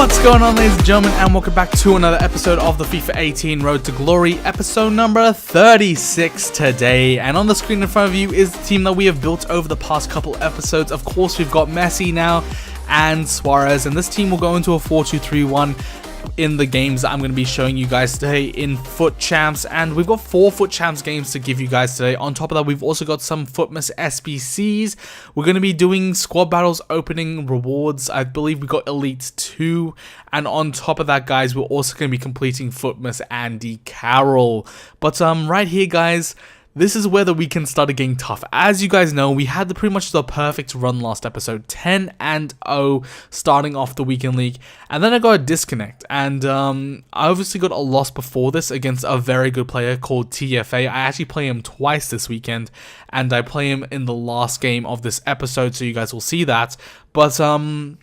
What's going on, ladies and gentlemen, and welcome back to another episode of the FIFA 18 Road to Glory, episode number 36 today. And on the screen in front of you is the team that we have built over the past couple episodes. Of course, we've got Messi now and Suarez, and this team will go into a 4-2-3-1 in the games that I'm going to be showing you guys today in FUT Champs. And we've got 4 FUT Champs games to give you guys today. On top of that, we've also got some FUTMas SBCs. We're going to be doing squad battles, opening rewards. I believe we got Elite 2. And on top of that, guys, we're also going to be completing FUTMas Andy Carroll. But right here, guys, this is where the weekend started getting tough. As you guys know, we had pretty much the perfect run last episode, 10-0 starting off the weekend league, and then I got a disconnect, and I obviously got a loss before this against a very good player called TFA. I actually play him twice this weekend, and I play him in the last game of this episode, so you guys will see that. But in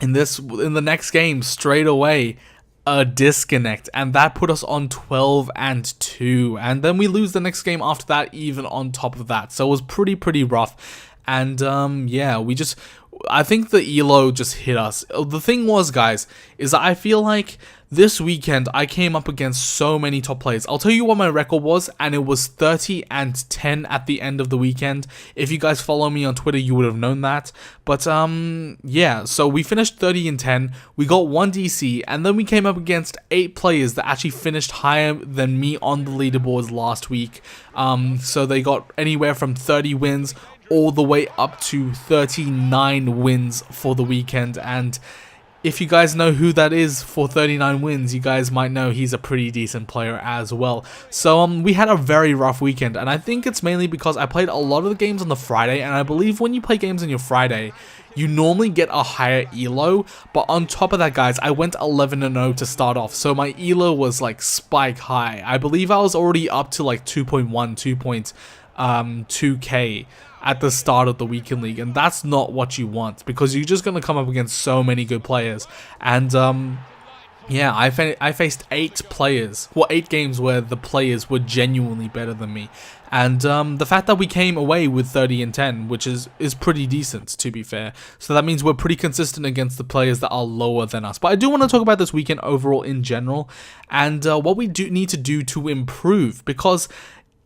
the next game, straight away, a disconnect, and that put us on 12-2, and then we lose the next game after that even on top of that. So it was pretty rough. And yeah, I think the elo just hit us. The thing was, guys, is that I feel like this weekend I came up against so many top players. I'll tell you what my record was, and it was 30-10 at the end of the weekend. If you guys follow me on Twitter, you would have known that. But yeah, so we finished 30-10. We got 1 DC, and then we came up against 8 players that actually finished higher than me on the leaderboards last week. So they got anywhere from 30 wins all the way up to 39 wins for the weekend. And if you guys know who that is for 39 wins, you guys might know he's a pretty decent player as well. So we had a very rough weekend, and I think it's mainly because I played a lot of the games on the Friday, and I believe when you play games on your Friday, you normally get a higher elo. But on top of that, guys, I went 11-0 to start off, so my elo was like spike high. I believe I was already up to like 2.2k at the start of the weekend league, and that's not what you want, because you're just going to come up against so many good players. And yeah, I faced 8 players, well, 8 games where the players were genuinely better than me. And the fact that we came away with 30-10, which is pretty decent, to be fair. So that means we're pretty consistent against the players that are lower than us. But I do want to talk about this weekend overall in general, and what we do need to do to improve, because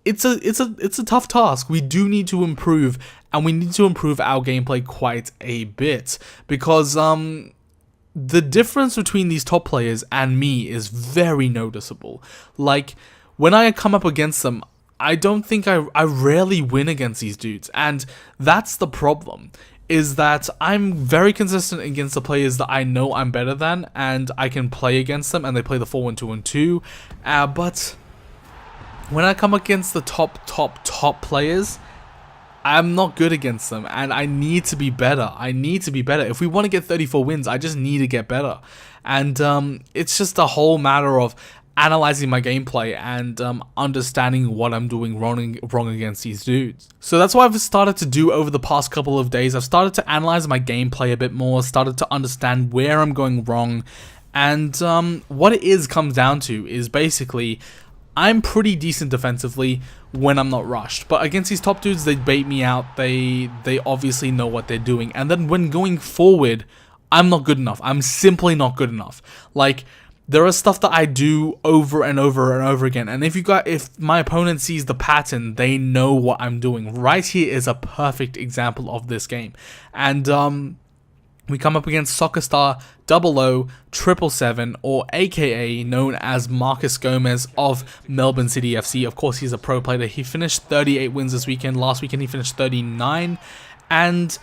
it's a tough task. We do need to improve, and we need to improve our gameplay quite a bit, because the difference between these top players and me is very noticeable. Like, when I come up against them, I don't think I rarely win against these dudes, and that's the problem, is that I'm very consistent against the players that I know I'm better than, and I can play against them, and they play the 4-1-2-1-2, but when I come against the top players, I'm not good against them, and I need to be better. If we want to get 34 wins, I just need to get better. And it's just a whole matter of analyzing my gameplay and understanding what I'm doing wrong against these dudes. So that's what I've started to do over the past couple of days. I've started to analyze my gameplay a bit more, started to understand where I'm going wrong, and what it comes down to is basically, I'm pretty decent defensively when I'm not rushed, but against these top dudes, they bait me out. They obviously know what they're doing, and then when going forward, I'm not good enough. I'm simply not good enough. Like, there is stuff that I do over and over again, and if my opponent sees the pattern, they know what I'm doing. Right here is a perfect example of this game, and we come up against Soccer Star 00777, or aka known as Marcus Gomez of Melbourne City FC. Of course, he's a pro player. He finished 38 wins this weekend. Last weekend he finished 39, and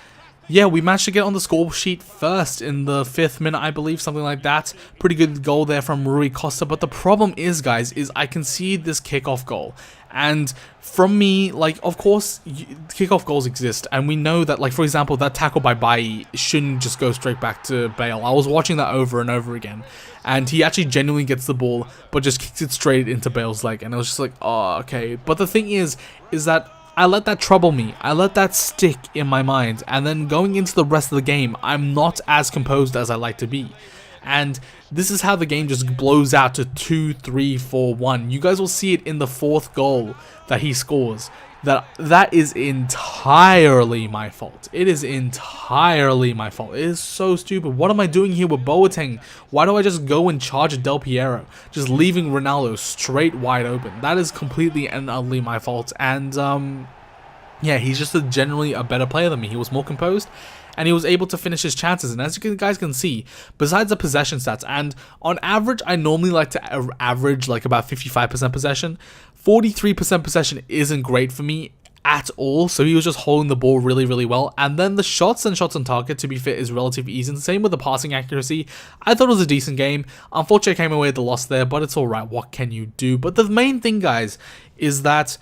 yeah, we managed to get on the score sheet first in the 5th minute, I believe, something like that. Pretty good goal there from Rui Costa. But the problem is, guys, is I concede this kickoff goal. And from me, like, of course, kickoff goals exist. And we know that, like, for example, that tackle by Bailly shouldn't just go straight back to Bale. I was watching that over and over again. And he actually genuinely gets the ball, but just kicks it straight into Bale's leg. And I was just like, oh, okay. But the thing is that I let that trouble me. I let that stick in my mind. And then going into the rest of the game, I'm not as composed as I like to be. And this is how the game just blows out to 2, 3, 4, 1. You guys will see it in the 4th goal that he scores. That is entirely my fault. It is entirely my fault. It is so stupid. What am I doing here with Boateng? Why do I just go and charge at Del Piero, just leaving Ronaldo straight wide open? That is completely and utterly my fault. And yeah, he's just generally a better player than me. He was more composed, and he was able to finish his chances. And as you guys can see, besides the possession stats, and on average, I normally like to average like about 55% possession. 43% possession isn't great for me at all, so he was just holding the ball really, really well. And then the shots and shots on target, to be fair, is relatively easy. And same with the passing accuracy. I thought it was a decent game. Unfortunately, I came away with the loss there, but it's alright. What can you do? But the main thing, guys, is that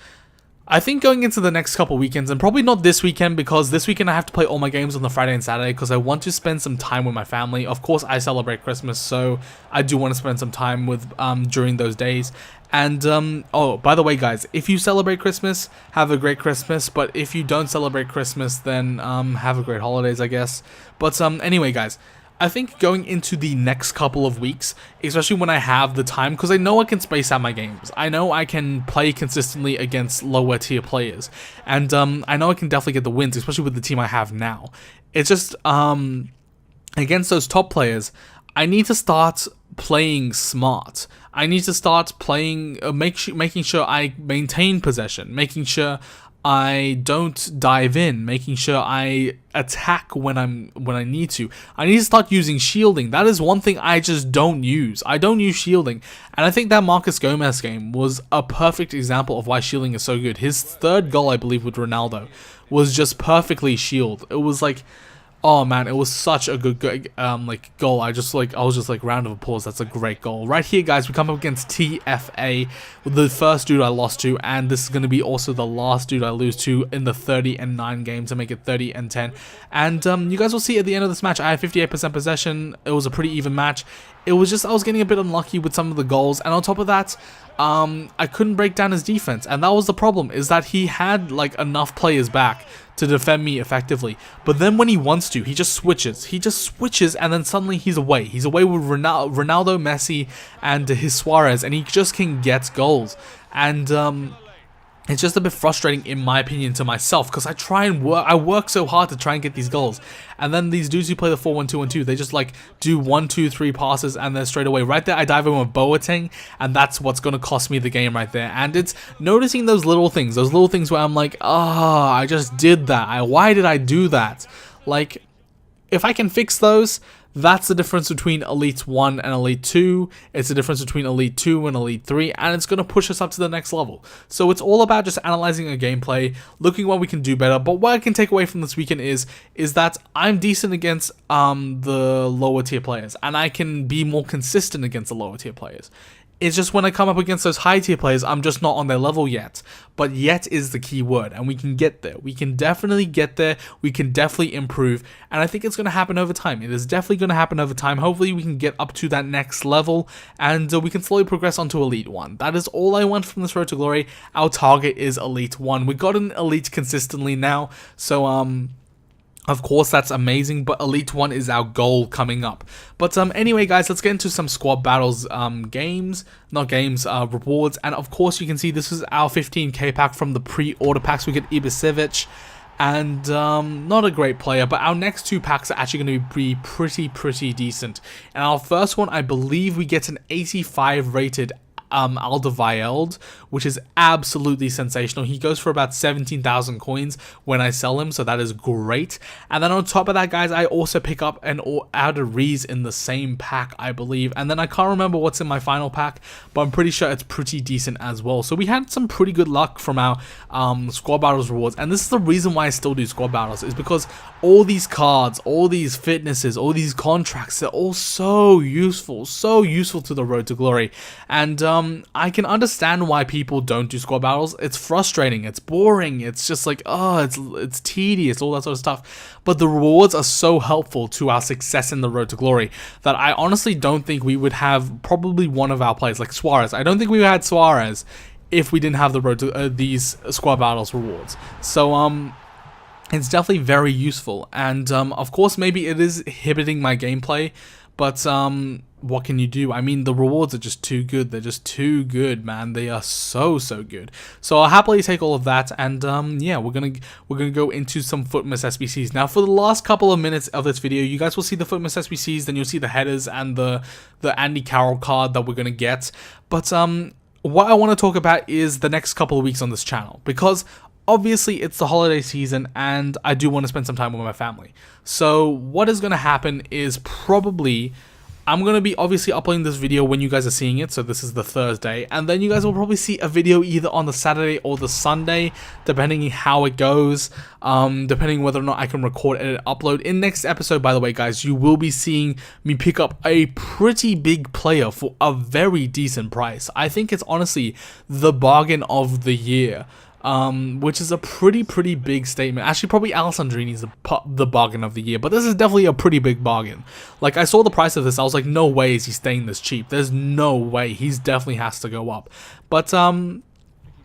I think going into the next couple weekends, and probably not this weekend, because this weekend I have to play all my games on the Friday and Saturday because I want to spend some time with my family. Of course, I celebrate Christmas, so I do want to spend some time with during those days. And oh, by the way, guys, if you celebrate Christmas, have a great Christmas. But if you don't celebrate Christmas, then have a great holidays, I guess. But anyway, guys, I think going into the next couple of weeks, especially when I have the time, because I know I can space out my games. I know I can play consistently against lower tier players. And I know I can definitely get the wins, especially with the team I have now. It's just, against those top players, I need to start playing smart. I need to start playing, making sure I maintain possession, making sure I don't dive in, making sure I attack when I need to. I need to start using shielding. That is one thing I just don't use. I don't use shielding. And I think that Marcus Gomez game was a perfect example of why shielding is so good. His 3rd goal, I believe, with Ronaldo was just perfectly shield. It was like, oh man, it was such a good goal. I was just like, round of applause. That's a great goal. Right here, guys, we come up against TFA, the first dude I lost to, and this is going to be also the last dude I lose to in the 30-9 game to make it 30-10. And you guys will see at the end of this match, I had 58% possession. It was a pretty even match. It was just I was getting a bit unlucky with some of the goals, and on top of that, I couldn't break down his defense, and that was the problem, is that he had like enough players back to defend me effectively. But then when he wants to, he just switches. He just switches, and then suddenly he's away. He's away with Ronaldo, Messi, and his Suarez, and he just can get goals. And it's just a bit frustrating, in my opinion, to myself, because I work so hard to try and get these goals, and then these dudes who play the 4-1-2-1-2, they just like do 1, 2, 3 passes, and then straight away, right there, I dive in with Boateng, and that's what's gonna cost me the game right there. And it's noticing those little things where I'm like, I just did that. Why did I do that? Like, if I can fix those, that's the difference between Elite 1 and Elite 2. It's the difference between Elite 2 and Elite 3, and it's going to push us up to the next level. So it's all about just analyzing a gameplay, looking what we can do better. But what I can take away from this weekend is that I'm decent against the lower tier players, and I can be more consistent against the lower tier players. It's just when I come up against those high tier players, I'm just not on their level yet. But yet is the key word, and we can get there. We can definitely get there. We can definitely improve, and I think it's going to happen over time. It is definitely going to happen over time. Hopefully we can get up to that next level, and we can slowly progress onto Elite 1. That is all I want from this Road to Glory. Our target is Elite 1. We got an Elite consistently now, so of course, that's amazing, but Elite 1 is our goal coming up. But anyway, guys, let's get into some squad battles rewards. And of course, you can see this is our 15k pack from the pre-order packs. We get Ibisevic, and not a great player, but our next 2 packs are actually going to be pretty decent. And our first one, I believe we get an 85 rated Alderweireld, which is absolutely sensational. He goes for about 17,000 coins when I sell him, so that is great. And then on top of that, guys, I also pick up an Outer Rees in the same pack, I believe. And then I can't remember what's in my final pack, but I'm pretty sure it's pretty decent as well. So we had some pretty good luck from our squad battles rewards, and this is the reason why I still do squad battles, is because all these cards, all these fitnesses, all these contracts, they're all so useful to the Road to Glory. And I can understand why people don't do squad battles. It's frustrating, it's boring, it's just like, it's tedious, all that sort of stuff. But the rewards are so helpful to our success in the Road to Glory that I honestly don't think we would have probably one of our players, like Suarez. I don't think we had Suarez if we didn't have the Road to these squad battles rewards. So it's definitely very useful, and of course maybe it is inhibiting my gameplay, But what can you do? I mean, the rewards are just too good. They're just too good, man. They are so good. So I'll happily take all of that, and yeah, we're gonna go into some FUTMas SBCs. Now, for the last couple of minutes of this video, you guys will see the FUTMas SBCs, then you'll see the headers and the Andy Carroll card that we're gonna get. But what I want to talk about is the next couple of weeks on this channel, because obviously it's the holiday season and I do want to spend some time with my family. So what is going to happen is probably I'm going to be obviously uploading this video when you guys are seeing it, so this is the Thursday, and then you guys will probably see a video either on the Saturday or the Sunday, depending on how it goes, depending whether or not I can record, edit, upload. In next episode, by the way, guys, you will be seeing me pick up a pretty big player for a very decent price. I think it's honestly the bargain of the year. Which is a pretty big statement. Actually, probably Alessandrini's the bargain of the year, but this is definitely a pretty big bargain. Like, I saw the price of this, I was like, no way is he staying this cheap. There's no way. He's definitely has to go up. But,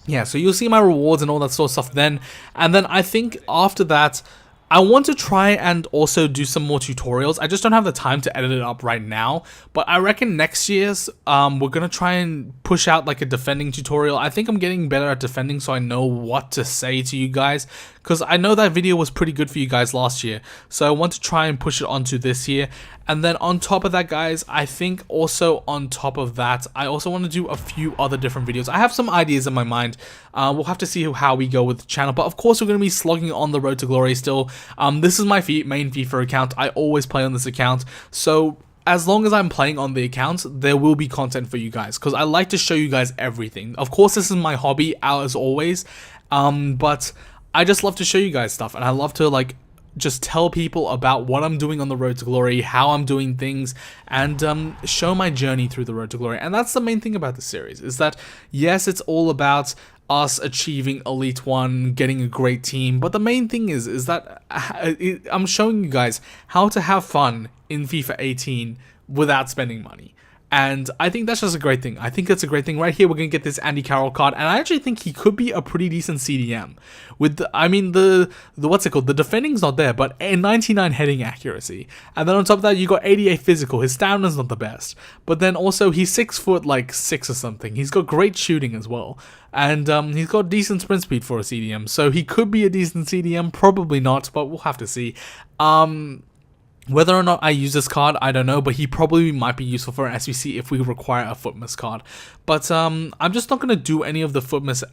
yeah, so you'll see my rewards and all that sort of stuff then. And then I think after that, I want to try and also do some more tutorials. I just don't have the time to edit it up right now, but I reckon next year's we're gonna try and push out like a defending tutorial. I think I'm getting better at defending, so I know what to say to you guys, because I know that video was pretty good for you guys last year, so I want to try and push it onto this year. And then on top of that, guys, I think also on top of that, I also want to do a few other different videos. I have some ideas in my mind. We'll have to see how we go with the channel, but of course we're going to be slogging on the road to glory still. This is my main FIFA account. I always play on this account, so as long as I'm playing on the account, there will be content for you guys, because I like to show you guys everything. Of course, this is my hobby, as always, but I just love to show you guys stuff, and I love to like just tell people about what I'm doing on the road to glory, how I'm doing things, and show my journey through the road to glory. And that's the main thing about this series, is that yes, it's all about us achieving Elite 1, getting a great team, but the main thing is that I'm showing you guys how to have fun in FIFA 18 without spending money. And I think that's just a great thing. I think it's a great thing. Right here, we're going to get this Andy Carroll card. And I actually think he could be a pretty decent CDM. With the, I mean, the what's it called? The defending's not there, but a 99 heading accuracy. And then on top of that, you got 88 physical. His stamina's not the best. But then also, he's 6 foot, like 6 or something. He's got great shooting as well. And he's got decent sprint speed for a CDM. So he could be a decent CDM. Probably not, but we'll have to see. Whether or not I use this card, I don't know, but he probably might be useful for an SBC if we require a FUTMas card. But I'm just not going to do any of the FUTMas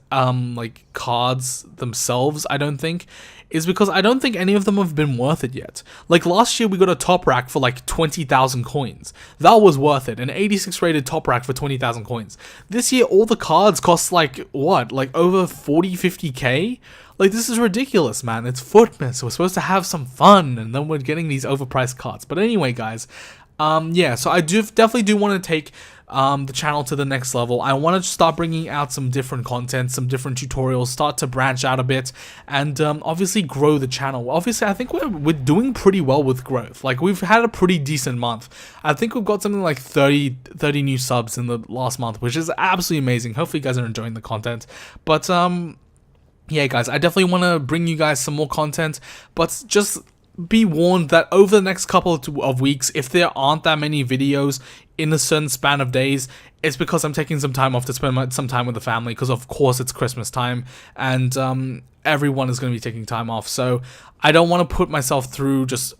like cards themselves, I don't think, is because I don't think any of them have been worth it yet. Like last year we got a top rack for like 20,000 coins. That was worth it, an 86 rated top rack for 20,000 coins. This year all the cards cost like, what, like over 40-50k? Like, this is ridiculous, man. It's FUTMas. We're supposed to have some fun, and then we're getting these overpriced cards. But anyway, guys, yeah, so I definitely do want to take the channel to the next level. I want to start bringing out some different content, some different tutorials, start to branch out a bit, and obviously grow the channel. Obviously, I think we're doing pretty well with growth. Like, we've had a pretty decent month. I think we've got something like 30 new subs in the last month, which is absolutely amazing. Hopefully, you guys are enjoying the content. But, yeah, guys, I definitely want to bring you guys some more content, but just be warned that over the next couple of weeks, if there aren't that many videos in a certain span of days, it's because I'm taking some time off to spend some time with the family, because of course it's Christmas time, and everyone is going to be taking time off, so I don't want to put myself through just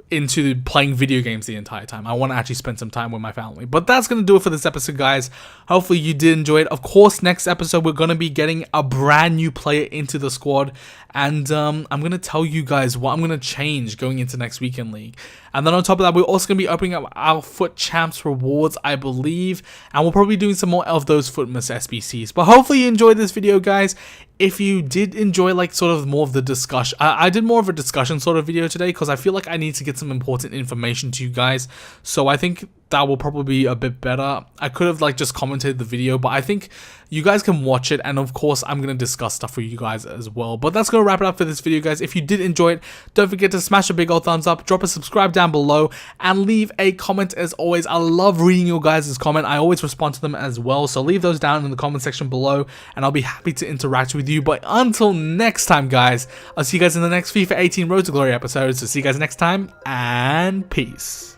into playing video games the entire time. I want to actually spend some time with my family. But that's going to do it for this episode, guys. Hopefully you did enjoy it. Of course, next episode we're going to be getting a brand new player into the squad, and I'm going to tell you guys what I'm going to change going into next weekend league. And then on top of that, we're also going to be opening up our FUT Champs rewards, I believe, and we'll probably be doing some more of those FUTMas SBCs. But hopefully you enjoyed this video, guys. If you did enjoy like sort of more of the discussion, I did more of a discussion sort of video today because I feel like I need to get some important information to you guys. So I think that will probably be a bit better. I could have like just commented the video, but I think you guys can watch it, and of course I'm going to discuss stuff for you guys as well. But that's going to wrap it up for this video, guys. If you did enjoy it, don't forget to smash a big old thumbs up, drop a subscribe down below, and leave a comment as always. I love reading your guys' comment. I always respond to them as well, so leave those down in the comment section below and I'll be happy to interact with you. But until next time, guys, I'll see you guys in the next FIFA 18 Road to Glory episode. So see you guys next time, and peace.